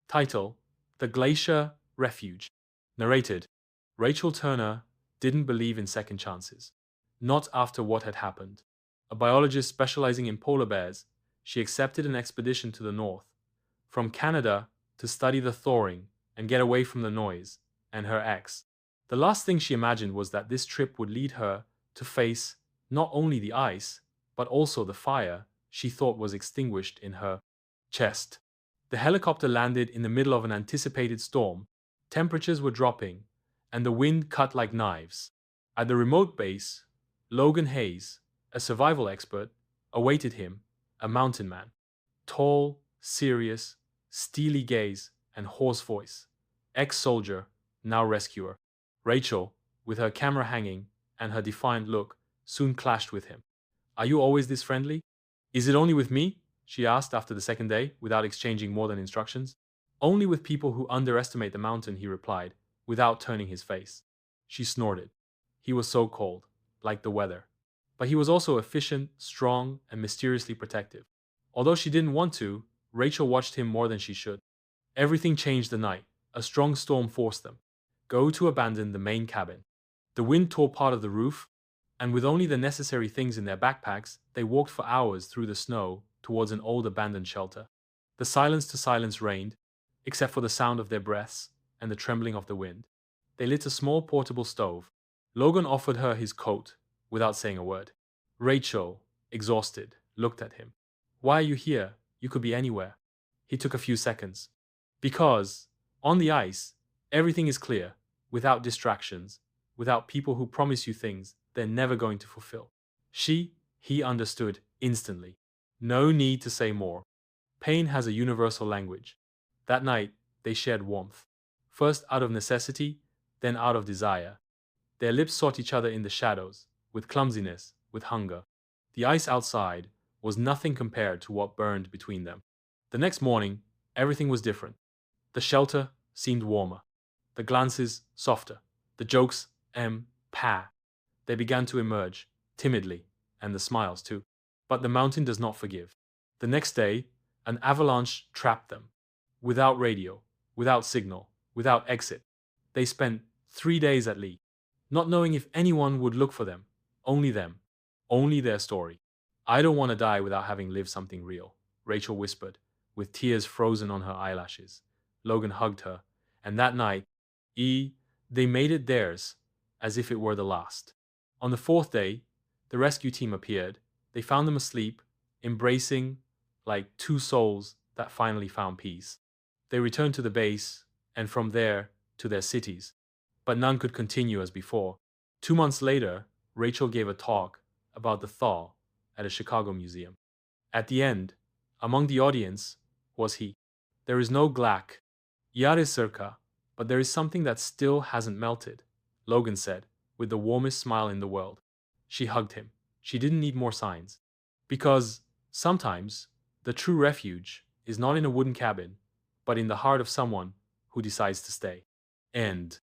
Title: The Glacier Refuge. Narrated: Rachel Turner didn't believe in second chances. Not after what had happened. A biologist specializing in polar bears, she accepted an expedition to the north, from Canada, to study the thawing and get away from the noise, and her ex. The last thing she imagined was that this trip would lead her to face not only the ice, but also the fire she thought was extinguished in her chest. The helicopter landed in the middle of an anticipated storm. Temperatures were dropping, and the wind cut like knives. At the remote base, Logan Hayes, a survival expert, awaited him, a mountain man. Tall, serious, steely gaze, and hoarse voice. Ex-soldier, now rescuer. Rachel, with her camera hanging and her defiant look, soon clashed with him. "Are you always this friendly?" "Is it only with me?" she asked after the second day, without exchanging more than instructions. "Only with people who underestimate the mountain," he replied, without turning his face. She snorted. He was so cold, like the weather. But he was also efficient, strong, and mysteriously protective. Although she didn't want to, Rachel watched him more than she should. Everything changed the night. A strong storm forced them to abandon the main cabin. The wind tore part of the roof, and with only the necessary things in their backpacks, they walked for hours through the snow towards an old abandoned shelter. The silence reigned, except for the sound of their breaths and the trembling of the wind. They lit a small portable stove. Logan offered her his coat, without saying a word. Rachel, exhausted, looked at him. "Why are you here? You could be anywhere." He took a few seconds. "Because, on the ice, everything is clear, without distractions, without people who promise you things they're never going to fulfill." He understood instantly. No need to say more. Pain has a universal language. That night, they shared warmth. First out of necessity, then out of desire. Their lips sought each other in the shadows, with clumsiness, with hunger. The ice outside was nothing compared to what burned between them. The next morning, everything was different. The shelter seemed warmer. The glances softer. The jokes, pa. They began to emerge, timidly, and the smiles too. But the mountain does not forgive. The next day, an avalanche trapped them. Without radio, without signal, without exit. They spent 3 days at Lee, not knowing if anyone would look for them. Only them. Only their story. "I don't want to die without having lived something real," Rachel whispered, with tears frozen on her eyelashes. Logan hugged her, and that night, they made it theirs, as if it were the last. On the fourth day, the rescue team appeared. They found them asleep, embracing like two souls that finally found peace. They returned to the base, and from there to their cities. But none could continue as before. 2 months later, Rachel gave a talk about the thaw at a Chicago museum. At the end, among the audience, was he. "There is no glac, Yare circa, but there is something that still hasn't melted," Logan said, with the warmest smile in the world. She hugged him. She didn't need more signs. Because, sometimes, the true refuge is not in a wooden cabin, but in the heart of someone who decides to stay. End.